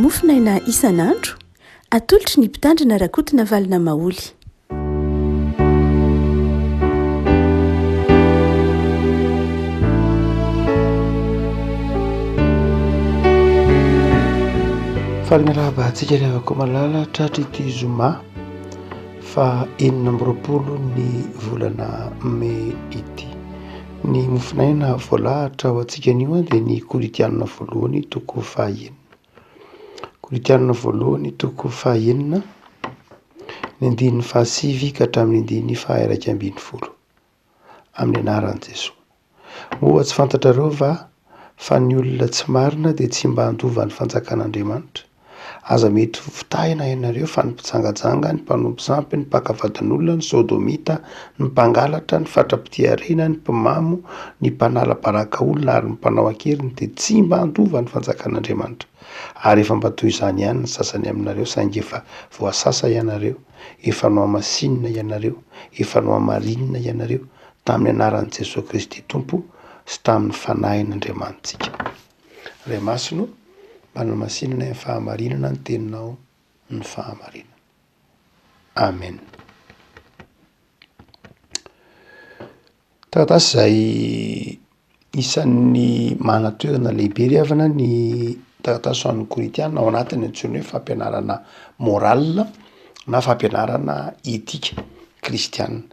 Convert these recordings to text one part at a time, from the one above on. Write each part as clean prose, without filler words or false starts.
mofinaina isan'andro atolotry ny mpitandrina rakotina valina maoly. Farinaraba antsika revako malala tratra ity zoma fa 20 ny volana May ity. Ny mofinaina voalahatra ho antsika anio dia ny Koritianina voalohany toko 1. Koritianina voalohany toko 1 ny 9 ka hatramin'ny 9 amin'ny anaran'i Jesosy. Moa tsy fantatrareo fa ny olona tsy marina dia tsy mba handova ny fanjakan'Andriamanitra. Aza mety fitahina ianareo fa ny mpitsangajanga, ny mpanompo sampy, ny mpakavadin'olona, ny sodomita, ny mpangalatra, ny fatrapitiarena, ny mpimamo, ny mpanala-baraka olona ary ny mpanao akeriny dia tsy mba handova ny fanjakan'Andriamanitra. Ary efa mba toy izany ihany ny sasany aminareo saingy efa voasasa ianareo, efa noa masinina ianareo, efa noa marinina ianareo tamin'ny anaran'i Jesosy Kristy Tompo sy tamin'ny fanahin'Andriamanitsika. Ray masino mba masinina ny fahamarinana ny teninao ny fahamarinana. Amen. Taratasy izay isan'ny manatoerana lehibe riavana ny taratasy ho an'ny Koritianina ao anatiny antsoina hoe fampianarana moral na fampianarana etika kristianina.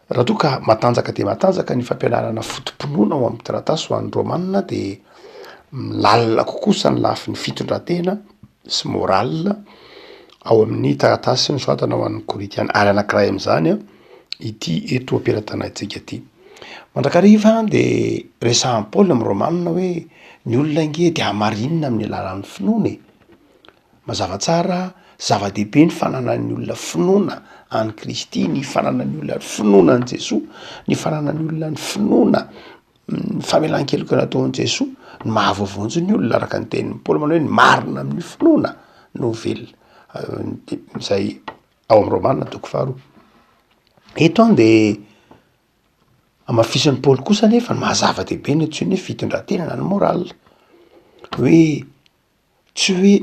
Raha toa ka matanjaka dia matanjaka ny fampianarana fotom-pinoana ao amin'ny taratasy ho an'ny Romanina dia lalina kokoa ny lafiny fitondratena sy moral ao amin'ny taratasy nosoratana ho an'ny Koritianina. Ary anankiray amin'izany ity eto ampelantanantsika ity. Mandrakariva dia resahan'i Paoly amin'ny Romanina hoe ny olona nge dia hamarinina amin'ny alalan'ny finoana. Mazava tsara, zava-dehibe ny fananan'ny olona finoana any Kristy, ny fananan'ny olona finoana an' Jesosy, ny fananan'ny olona ny finoana ny famelan-keloka nataon'i Jesosy, ny mahavoavonjy ny olona araka ny tenin'ny Paoly manao hoe ny marina amin'ny finoana no velona. Izay ao amin'ny Romanina toko 2. Eto dia amafisin'ny Paoly kosa nefa ny mahazava-dehibe ny antsoina hoe fitondratena na ny moral. Hoe tsy hoe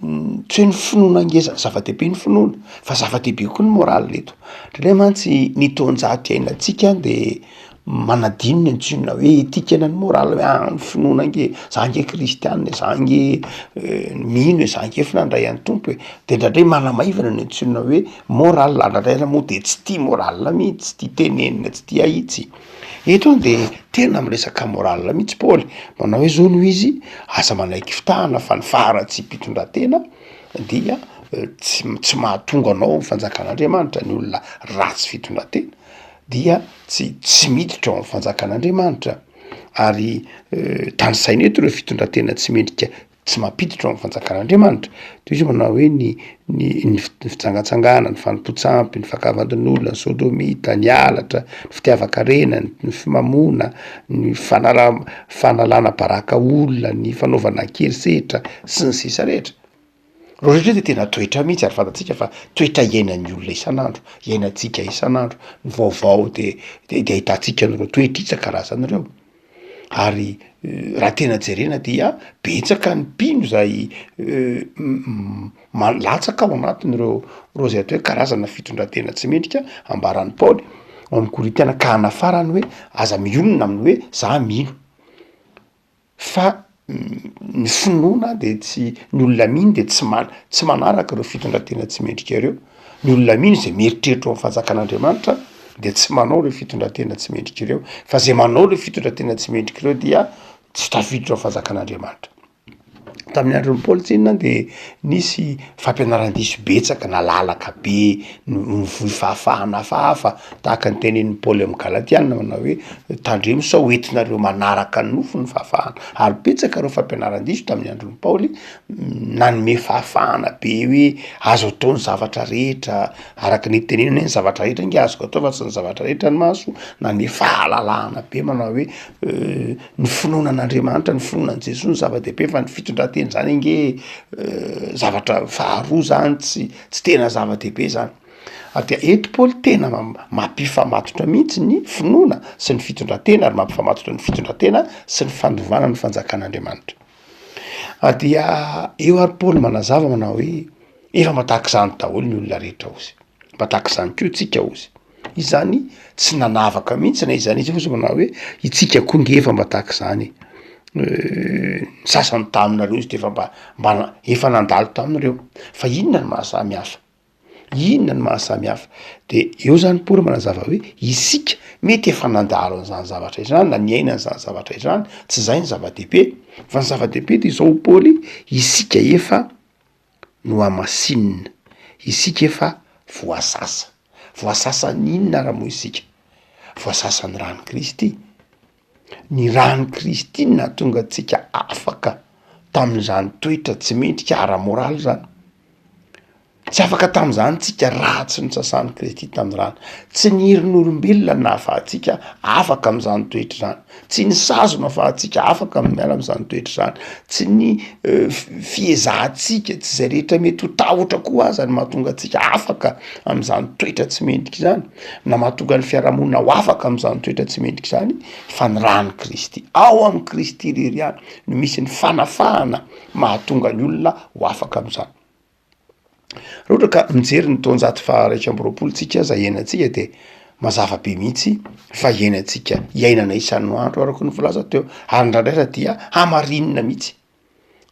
ny finoana ngeza zava-dehibe ny finoana fa zava-dehibe koa ny moral eto. Indrindray mantsy ny taonjaty iainantsika dia manadino ny antsoina hoe etika na ny moral hoe ny finoana nge za nge kristianina, za nge mino, za nge finandray an'ny tompo dia indraindray manamaivana ny antsoina hoe moral. Indraindray moa dia tsy tia moral mihitsy, tsy tia tenenina, tsy tia ahitsy. Eto dia tena miresaka moral mihitsy Paoly, manao hoe zao noho izy aza manaiky fitahana fa ny faharatsy mpitondratena dia tsy mahatonga anao ny fanjakan'Andriamanitra. Ny olona ratsy fitondratena dia tsy miditra ao amin'ny fanjakan'Andriamanitra. Ary tanisaina eto ireo fitondratena tsy mendrika tsy mampiditra ao amin'ny fanjakan'Andriamanitra. Toy izy manao hoe ny fitsangatsangana, ny fanompo-tsampy, ny fakavadin'olona, ny sodomita, ny alatra, ny fitiavakarena, ny fimamona, ny fanalana baraka olona, ny fanaovana kerisehitra sy ny sisa rehetra. Reo rehetra dia tena toetra mihitsy ary fantatsika fa toetra iainan'ny olona isan'andro, iainantsika isan'andro. Ny vaovao dia ahitantsika an'ireo toetra isan-karazan'ireo. Ary raha tena jerena dia betsaka ny mpino izay malatsaka ao anatin'ireo izay atao hoe karazana fitondratena tsy mendrika ambaran'ny Paoly ao amin'ny Koritiana ka hanafarany hoe aza mionona amin'ny hoe za mino. Fa ny finoana dia ny olona mino dia tsy manaraka ireo fitondratena tsy mendrika ireo. Ny olona mino izay mieritreritra ao amin'ny fanjakan'Andriamanitra dia tsy manao ireo fitondratena tsy mendrika ireo. Fa izay manao ireo fitondratena tsy mendrika ireo dia tsy tafiditra ao amin'ny fanjakan'Andriamanitra. Tamin'ny andron'ny Paoly tsinona dia nisy fampianaran-diso betsaka na lalaka be nivohy fahafahana hafahafa tahaka ny tenenin'ny Paoly amin'ny Galatiana manao hoe tandremo sao entinareo manaraka ny nofo ny fahafahana. Ary betsaka ireo fampianaran-diso tamin'ny andron'ny Paoly nanome fahafahana be hoe azo atao ny zavatra rehetra araka ny tenenina ny zavatra rehetra nge azoko atao fa tsy ny zavatra rehetra ny maso. Nanome fahalalahana be manao hoe ny finoanan'Andriamanitra, ny finoanan'i Jesosy ny zava-dehibe fa ny fitondratena zany nge zavatra faharoa zany tsy tena zava-dehibe zany. Dia eto Paoly tena mampifamatotra mihitsy ny finoana sy ny fitondratena ary mampifamatotra ny fitondratena sy ny fandovana ny fanjakan'Andriamanitra. dia eo ary paoly manazava manao hoe efa matahaky zany daholo ny olona rehetra ozy, matahaky zany ko tsika ozy. Izy zany tsy nanavaka mihitsy na izany izy fozy manao hoe itsika konge efa matahaky zany sasany taminareo izy de mba efa nandalo taminareo fa inona ny mahasamy hafa, inona ny mahasamy hafa. De eo zany paoly manazava hoe isika mety efa nandalo an'izany zavatra izany na niaina an'izany zavatra izany, tsy zay ny zava-dehibe fa ny zava-dehibe de zao paoly isika efa no amasinina, isika efa voasasa. Voasasany inona raha moa isika? Voasasany rano Kristy. Ny rano Kristy nahatonga antsika afaka tamin'izany toetra tsy mendrika ara-moraly zany. Tsy afaka tamin'izany tsika raha tsy notsasan'ny Kristy tamin'ny rano. Tsy ny herin'olombelona nahafahantsika afaka am'izany toetra zany. Tsy ny sazo nahafahantsika afaka miala am'izany toetra zany. Tsy ny fiezahantsika tsy zay rehetra mety ho tahotra koa aza ny mahatonga antsika afaka am'izany toetra tsy mendrika zany, na mahatonga ny fiarahamonina ho afaka am'izany toetra tsy mendrika zany, fa ny rano Kristy. Ao amin'ny Kristy irery ihany no misy ny fanafahana mahatonga ny olona ho afaka am'izany. Raha ohatra ka mijery ny taonjato faha 180 tsika zay iainantsika de mazava be mihitsy fa iainantsika iainana isan'ny andro araka ny volaza teo, ary ndraindray dia hamarinina mihitsy.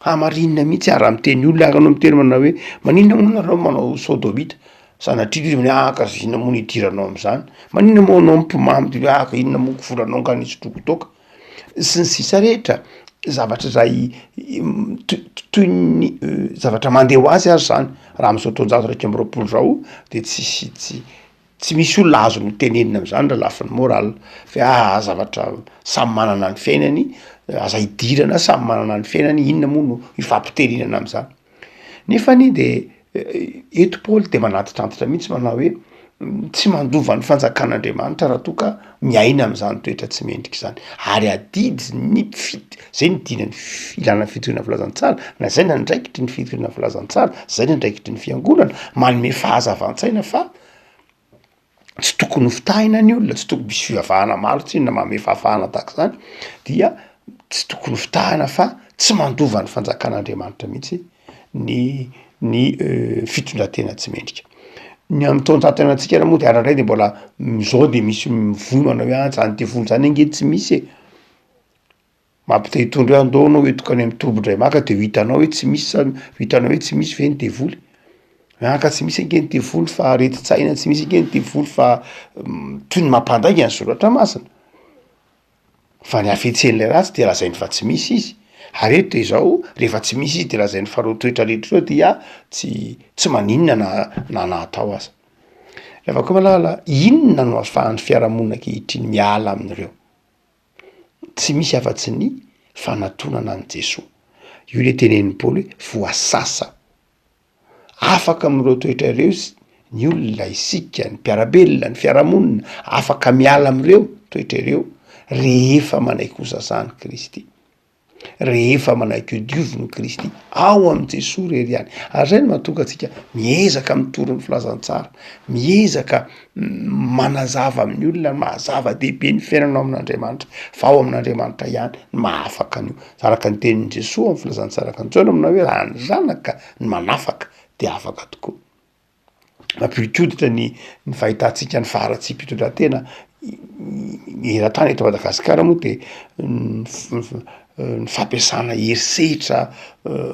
Hamarinina mihitsy ary miteny olona anao miteny manao hoe maninona moa nareo manao sodomita, sanatria izy ka inona moa nidiranao am'izany, maninona moa anao mpimamy ka inona moa volanao ka nisy tokotoka, sy ny sisa rehetra zavatra zay toy ny zavatra mandeha ho azy zany. Raha am'izao taonjato 180 zao de tsy misy olona azo no tenenina am'izany raha lafiny moral fa zavatra samy manana ny fiainany, aza idirana samy manana ny fiainany, inona moa no ifampiterenana am'izany. Nefany de eto paoly de manatitranitra mihitsy manao hoe tsy mandova ny fanjakan'Andriamanitra raha toa ka miaina am'izany toetra tsy mendrika zany, ary adidy ny zay ny dinany ilana fitoriana filazantsara, na zay na ndraikitry ny fitoriana filazantsara, zay na ndraikitry ny fiangonana, manome fahazavantsaina fa tsy tokony ho fitahina ny olona, tsy tokony misy fivavahana maro tsinona manome fahafahana tahaka zany, dia tsy tokony ho fitahana fa tsy mandova ny fanjakan'Andriamanitra mihitsy ny fitondratena tsy mendrika. Ny amin'ny taonjato moa de arandray de mbola zao de misy mivoy manao hoe zany devoly zany ange tsy misy e. Mampite hitondra hoe andao anao etoka any amin'ny tombondray maka de ho hitanao hoe tsy misy, ho hitanao hoe tsy misy ve ny devoly. Ka tsy misy ange ny devoly fa areti-tsaina, tsy misy ange ny devoly fa toy ny mampandainga ny soratra masina. Fa ny hafetsen'ilay ratsy de lazainy fa tsy misy izy. Ary eto de zao rehefa tsy misy izy de lazainy fa reo toetra rehetra reo dia tsy maninona na natao aza. Rehefa koa malala inona no ahafahan'ny fiarahamonina ankehitriny miala amin'ireo? Tsy misy afa-tsy ny fanantonana an' Jesosy. Io le tenenin'ny Paoly hoe voasasa. Afaka amin'ireo toetra ireo ny olona, isika, ny mpiarabelona, ny fiarahamonina, afaka miala amin'ireo toetra ireo rehefa manaiky hosasany Kristy, rehefa manaiky dioviny Kristy ao am' Jesosy rery ihany. Ary zay no mahatonga antsika miezaka mitoro ny filazantsara, miezaka manazava amin'ny olona, mahazava dehibe ny fiainanao amin'Andriamanitra, fa ao amin'Andriamanitra ihany ny mahafaka an'io. Araka ny tenin'i Jesosy amin'ny filazantsara kanjona aminao hoe raha ny zanaka ny manafaka de afaka tokoa. Mampirikoditra ny fahitantsika ny faharatsam-pitondratena eran-tany eto Madagasikara moa de ny fampiasana herisetra,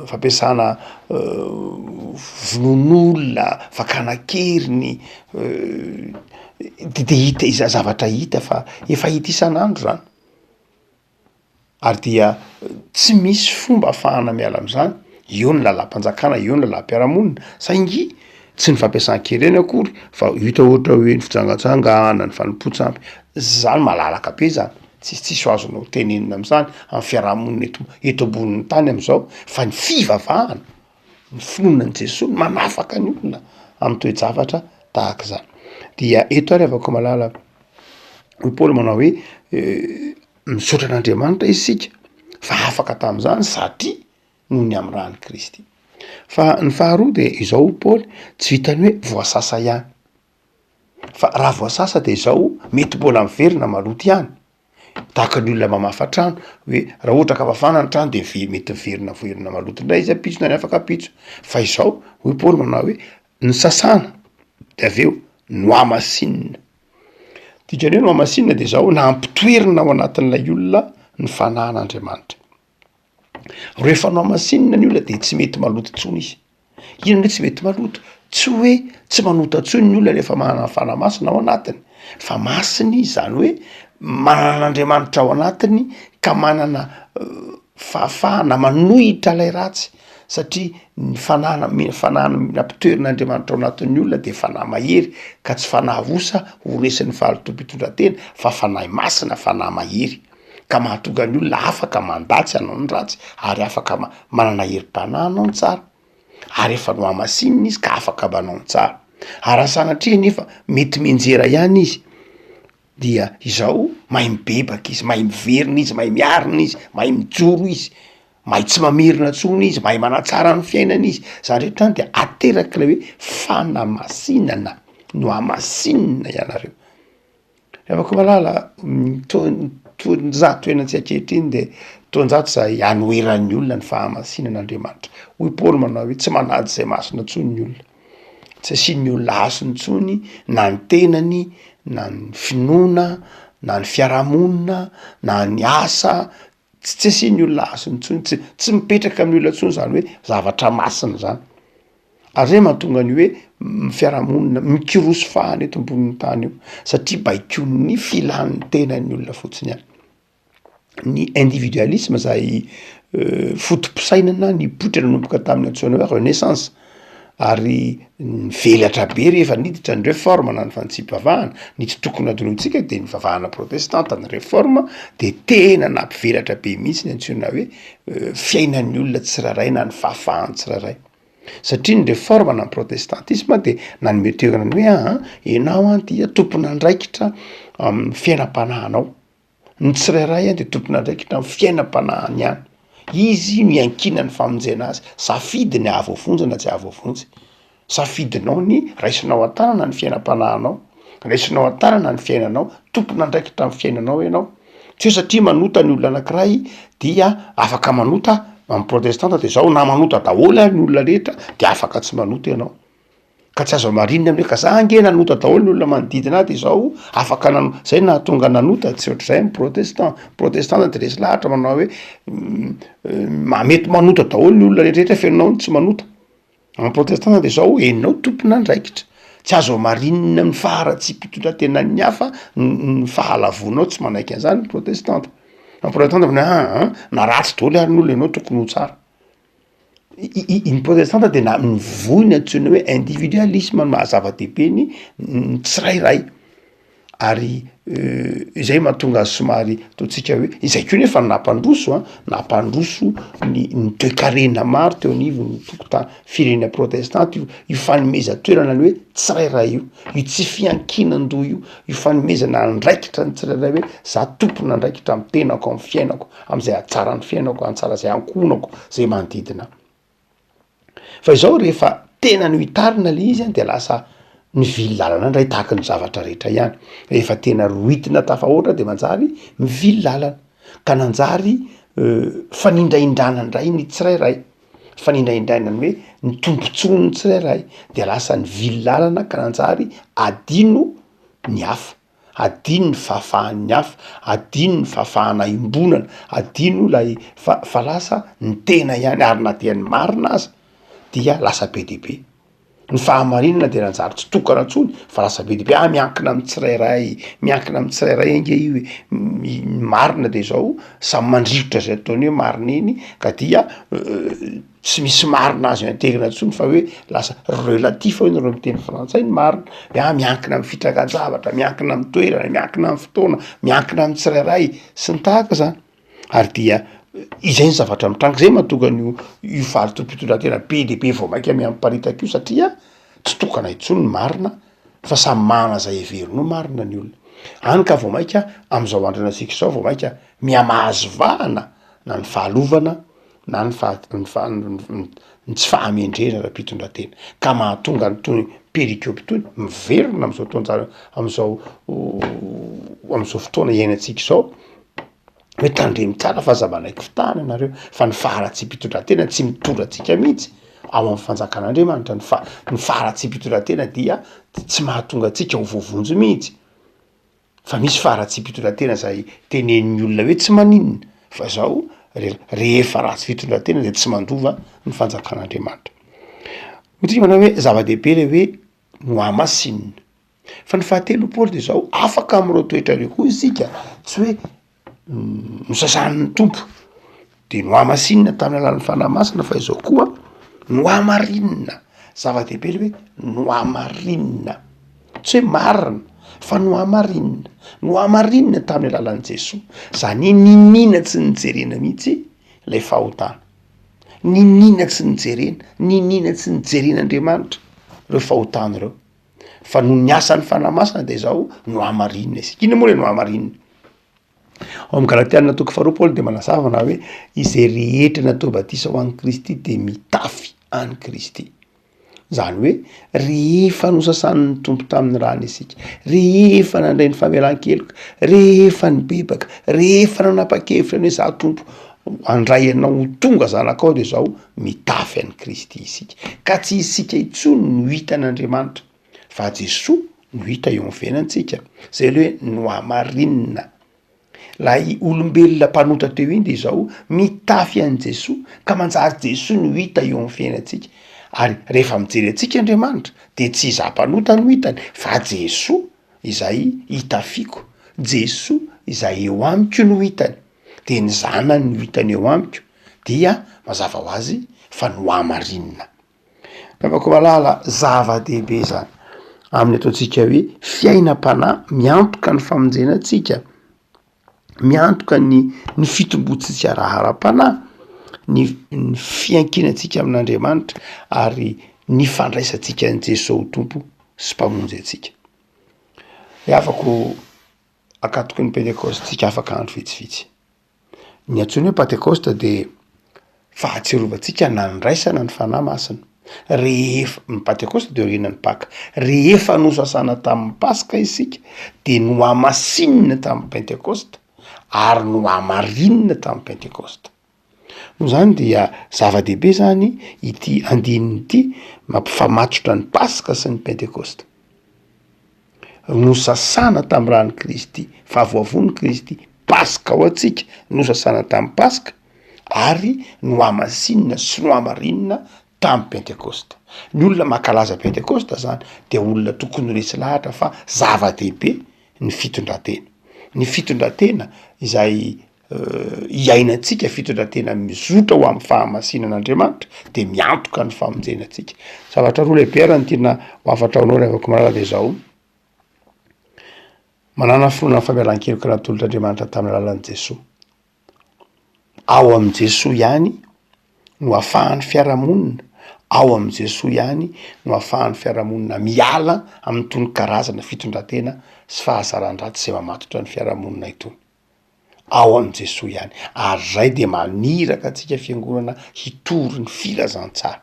fampiasana vonon'olona, fakana keriny, de hita zavatra hita fa efa hita isan'andro zany. Ary dia tsy misy fomba ahafahana miala am'izany, eo ny lalam-panjakana, eo ny lalam-piarahamonina, saingy tsy ny fampiasan-kery eny akory fa hita ohatra hoe ny fitsangatsangana, ny fanompoan-tsampy, zany malalaka be zany. Tsisy azonao tenenina am'izany amin'ny fiarahamonina eto ambonin'ny tany am'izao, fa ny fivavahana, ny finoanan'i Jesosy manafaka ny olona amin'ny toe-javatra tahaka zany. Dia eto ary avako malala hoy Paoly manao hoe misaotra an'Andriamanitra isika fa afaka tam'izany satria noho ny amin'ny rano Kristy. Fa ny faharoa de izao Paoly tsy vitany hoe voasasa ihany, fa raha voasasa de izao mety mbola miverina maloto ihany. tahaka ny olona mamafa trano hoe raha ohatra ka mafana ny trano de mety miverina maloto ndray izy apitso na ny afaka apitso fa izao hoy Paoly manao hoe ny sasana de aveo noamasinina tiatrany hoe noamasinina de zao nampitoerina ao anatin'ilay olona ny fanahin'Andriamanitra. Rehefa noamasinina ny olona de tsy mety maloto tsony izy. Ino ndray tsy mety maloto? Tsy hoe tsy manota tsony ny olona rehefa manana fanamasina ao anatiny fa masiny izy zany hoe manana an'Andriamanitra ao anatiny ka manana fahafahana manohitra lay ratsy satria ny fanahana nampitoerin'Andriamanitra ao anatin'ny olona de fanahy mahery ka tsy fanahy vosa ho resin'ny fahalotom-pitondratena fa fanahy masina fanahy mahery ka mahatonga ny olona afaka mandatsy anao ny ratsy ary afaka manana herim-panahy anao ny tsara ary efa noamasinina izy ka afaka manao ny tsara ary sanatria nefa mety menjera ihany izy dia izao mahay mibebaka izy mahay miverina izy mahay miarina izy mahay mijoro izy mahay tsy mamerina tsony izy mahay manatsara ny fiainana izy zany rehetra any de ateraka le hoe fanamasinana no amasinina ianareo. Afaka malala toenjato enatsy ankehitriny de toenjato zay anoeran'ny olona ny fahamasinan'Andriamanitra. Hoy Paoly manao hoe tsy manady zay masina tsony ny olona, tsy asian'ny olona asiny tsony na ny tenany na ny finoana na ny fiarahamonina na ny asa tsy asian'ny olona asiny tsony tsy mipetraka amin'ny olona tsony zany hoe zavatra masina zany ary zay mahatonga ny hoe fiarahamonina mikirosy fahany eto ambonin'ny tany io satria baikon'ny filan'ny tenan'ny olona fotsiny ihany. Ny individualisme zay fotom-pisainana nipoitra nanomboka tamin'ny antsoina hoe renaissance ary velatra be rehefa niditra ny réforme na ny fantsipavahana ny tsy tokony adoloantsika de ny vavahana protestanta ny réforme de tena nampivelatra be mihitsy ny antsoina hoe fiainan'ny olona tsiraray na ny fahafahany tsiraray satria ny réforme na ny protestantisme de nanometeorana ny hoe ianao a dia tompona andraikitra amin'ny fiainam-panahinao ny tsirairay a de tompona andraikitra amin'ny fiainam-panahiny ihany izy miankina ny famonjena azy safidy ny ahavoavonjy na tsy ahavoavonjy safidinao ny raisinao an-tanana ny fiainam-panahinao raisinao an-tanana ny fiainanao tompona andraikitra amin'ny fiainanao ianao tsy hoe satria manota ny olona anankiray dia afaka manota amin'ny protestanta de zao na manota daholo ary ny olona rehetra de afaka tsy manota ianao ka tsy azo marinina am'le ka za ange nanota daholo ny olona manodidina ahy de zao afaka zay nahatonga nanota tsy ohatr'izay amin'ny protestanta de resy lahatra manao hoe mety manota daholo ny olona rehetrarehetra fiainanao ny tsy manota amin'ny protestanta de zao enao tompona andraikitra tsy azo marinina amin'ny faharatsy-pitondratena ny hafa ny fahalavonao tsy manaiky an'izany ny protestanta na ratsy daholo ary ny olona ianao tokony ho tsara ny protestanta de na nivoiny antsoina hoe individualisme no mahazava-dehibe ny tsirairay ary izay mahatonga azy somary ataontsika hoe izay ko nefa nampandroso nampandroso ny toe-karena maro teo anivony tokotany firenena protestanta io fanomeza toerana ny hoe tsirairay io tsy fiankinan-doha io fanomezana andraikitra ny tsirairay hoe za tompona andraikitra amin'ny tenako amin'ny fiainako am'izay atsara ny fiainako antsara zay ankonako zay manodidina fa izao rehefa tena no hitarina le izy de lasa mivily lalana ndray tahaka ny zavatra rehetra ihany rehefa tena roitina tafahoatra de manjary mivily lalana ka nanjary fanindraindrana ndray ny tsirairay fanindraindraina ny hoe ny tompontsony ny tsirairay de lasa ny vily lalana ka nanjary adino ny hafa adino ny fahafahan'ny hafa adino ny fahafahana imbonana adino lay fa lasa ny tena ihany ary na dia ny marina aza dia lasa be dehibe ny fahamarinana de nanjary tsy tokana ntsony fa lasa be dehibe miankina amin'ny tsirairay ange io hoe marina de zao samy mandrivotra zay ataony hoe marina iny ka dia tsy misy marina azy anterina ntsony fa hoe lasa relatif hoe nareo miteny frantsay ny marina hoe miankina amin'ny fitrakan-javatra miankina amin'ny toerana miankina amin'ny fotoana miankina amin'ny tsirairay sy ny tahaka zany ary dia izay ny zavatra mitrango zay mahatonga io fahalotom-pitondratena be dehibe vao mainka miamparitaka io satria tsy tokana intsony ny marina fa samy manana zay heverino marina ny olona any ka vao mainka am'izao andrina antsika izao vao mainka mihamahazovahana na ny fahalovana na ny tsy fahamendrena ra-pitondratena ka mahatonga ny tony perikopy tony miverina am'izao taonjara am'izao fotoana iainantsika izao hoe tandremy tsara fa zavanaiky fitahana anareo fa ny faharatsy mpitondratena tsy mitondratsika mihitsy ao amin'ny fanjakan'andriamanitra ny faharatsy mpitondratena dia tsy mahatonga atsika ho voavonjo mihitsy fa misy faharatsy mpitondratena zay tenen'ny olona hoe tsy maninona fa zao rehefa ratsy fitondratena de tsy mandova ny fanjakan'andriamanitra. Ohatsika manao hoe zava-dehibe le hoe noamasinina fa ny fahatelo paoly de zao afaka am'ireo toetra reo koa isika tsy hoe nosasan'ny tompo de noamasinina tamin'ny alalan'ny fanahymasina fa izao koa noamarinina zava-dehibe le hoe noamarinina tsy hoe marina fa noamarinina tamin'ny alalan'i Jesosy zany ninina tsy nijerena mihitsy lay fahotana ninina tsy nijerena ninina tsy nijeren'Andriamanitra reo fahotana reo fa no ny asan'ny fanahymasina de zao noamarinina isika ina moa le noamarinina ao amin'ny Galatiana toko faharoa Paoly de manazava hoe izay rehetra natao batisa ho an'i Kristy de mitafy any Kristy zany hoe rehefa nosasan'ny tompo tamin'ny rany isika rehefa nandray ny famelan-keloka rehefa nibebaka rehefa nanapa-kevitra ny hoe za tompo andray anao ho tonga zanakao de zao mitafy any Kristy isika ka tsy isika itsony no hitan'Andriamanitra fa Jesosy no hita eo amin'ny fiainantsika zay le hoe noamarinina lay olombelona mpanota teo iny de zao mitafy an' Jesosy ka manjary Jesosy no hita eo amin'ny fiainantsika ary rehefa mijery atsika Andriamanitra de tsy iza mpanota no hitany fa Jesosy izay hitafiko Jesosy izay eo amiko no hitany de ny zanany no hitany eo amiko dia mazava ho azy fa noamarinina. Afaka malala zava-dehibe zany amin'ny ataontsika hoe fiainam-panahy miantoka ny famonjenantsika miantoka ny fitombotsika rahara-panahy ny fiankinantsika amin'Andriamanitra ary ny fandraisantsika an' Jesosy ho tompo sy mpamonjy antsika. Afako akatoky ny Pentecoste tsika afaka andro vitsivitsy ny antsoina hoe Pentecoste de fahatsiarovantsika nandraisana ny fanahy masina rehefa ny Pentecoste de orinan'ny Paka rehefa nosasana tamin'ny Pasika isika de noamasinina tamin'ny Pentecoste ary noamarinina tamin'ny Pentecoste no zany dia zava-dehibe zany ity andininy ity mampifamatotra ny Pasika sy ny Pentecoste nosasana tamin'ny rany Kristy fahavoavon'ny Kristy Pasika ho atsika nosasana tamin'ny Pasika ary noamasinina sy noamarinina tamin'ny Pentecoste. Ny olona mankalaza Pentecoste zany de olona tokony resy lahatra fa zava-dehibe ny fitondratena. Ny fitondratena izay iainantsika fitondratena mizotra ho amin'ny fahamasinan'Andriamanitra de miantoka ny famonjenantsika. Zavatra roa lehibe ary ny tiana ho afatra ao anao rehefa malala de zao manana finoana famelan-keloka natolot'Andriamanitra tamin'ny alalan'i Jesosy. Ao am' Jesosy ihany no ahafahan'ny fiarahamonina ao am' Jesosy ihany no ahafahan'ny fiarahamonina miala amin'ny tony karazana fitondratena sy fahazaran-dratsy izay mamatotra ny fiarahamonina itony ao am' Jesosy ihany ary zay de maniraka atsika fiangonana hitory ny filazantsara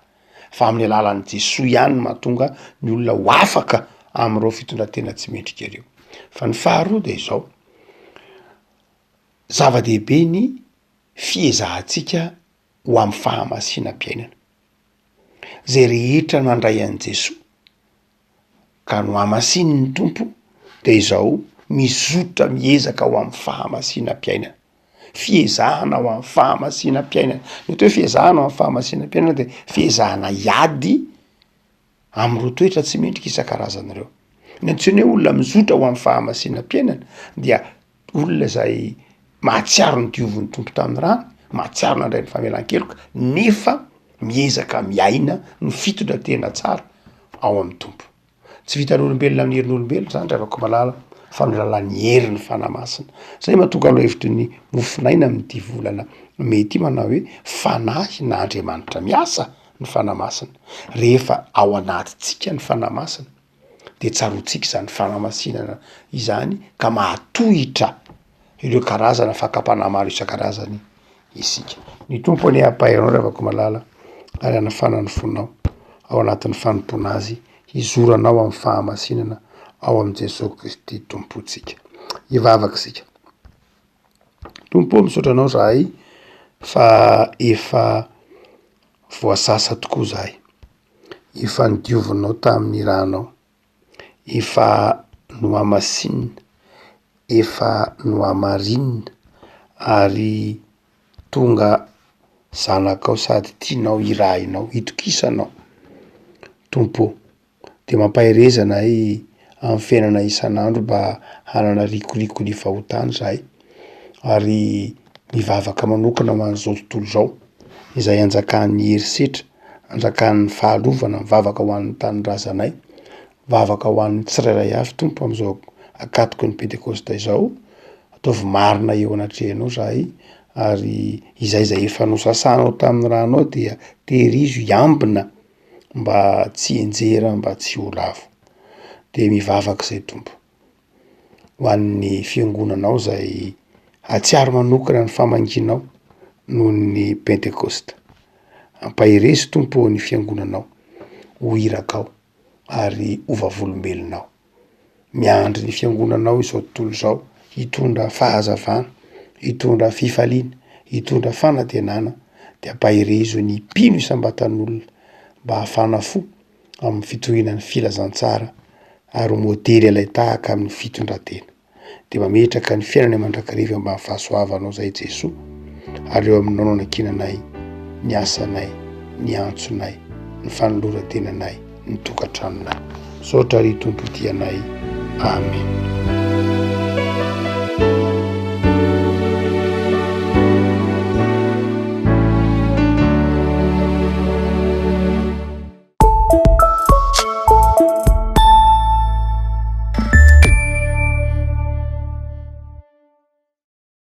fa amin'ny alalan'i Jesosy ihany no mahatonga ny olona ho afaka am'ireo fitondratena tsy mendrika ireo. Fa ny faharoa de izao zava-dehibe ny fiezahantsika ho amin'ny fahamasinam-piainana zay rehetra nandray an' Jesosy ka noamasiny ny tompo de izao mizotra miezaka ho amin'ny fahamasinam-piainana fiezahana ho amin'ny fahamasinam-piainana mety hoe fiezahana ho amin'ny fahamasinam-piainana de fiezahana hiady am'ireo toetra tsy mendrika isan-karazany ireo. Ny antsoina hoe olona mizotra ho amin'ny fahamasinam-piainana dia olona zay mahatsiaro ny dioviny tompo tamin'ny rano mahatsiaro nandray ny famelan-keloka nefa miezaka miaina ny fitondratena tsara ao amin'ny tompo. Tsy vitan'olombelona amin'ny herin'olombelona zany afaka malala fa ny lalan'ny herin'ny fanahy-masina. Zay mahatonga alo hevitry ny mofinaina amin'ity volana mety manao hoe fanahy na Andriamanitra miasa ny fanahy-masina rehefa ao anatintsika ny fanahy-masina de tsaroantsika zany fanamasinana izany ka mahatohitra ireo karazana fakapanahy maro isan-karazany isika. Ny tompo any ampahay anao rehefa malala ary anafana ny fonao ao anatin'ny fanompona azy hizoranao amin'ny fahamasinana ao am' Jesosy Kristy tompontsika. Ivavaka sika. tompo misaotranao zahay fa efa voasasa tokoa zahay, efa nidiovinao tamin'ny ranao, efa noamasinina, efa noamarinina ary tonga zanakao sady tianao irahinao, itokisanao tompo. De mampahirezana ahy amin'ny fiainana isan'andro mba hanana rikoriko ny fahotana zahay ary mivavaka manokana ho an'izao tontolo zao izay anjakan'ny herisetra, anjakan'ny fahalovana, mivavaka ho an'ny tanindrazanay, mivavaka ho an'ny tsirairay avy tompo am'izao akatoky ny pentekosta izao. Ataovy marina eo anatrehanao zahay ary izay efa nosasanao tamin'ny ranao dia tehirizo iambina mba tsy enjera, mba tsy ho lavo. De mivavaka zay tompo ho an'ny fiangonanao zay atsiaro manokana ny famanginao noho ny pentekosta. Ampahirezy tompo ny fiangonanao, ho irakao ary ho vavolombelonao. Miandry ny fiangonanao izao tontolo zao hitondra fahazavana, hitondra fifaliana, hitondra fanantenana, de ampahirezo ny mpino isam-batan'olona mba hafana fo amin'ny fitohinan'ny filazantsara ary modely ilay tahaka amin'ny fitondrantena. De mametraka ny fiainany mandrakariva mba fahasoavanao zay Jesoa, ary eo aminao no anakinanay, ny asanay, ny antsonay, ny fanoloran-tenanay, ny tokantranonay. Misaotra ry tompo tianay. Amen.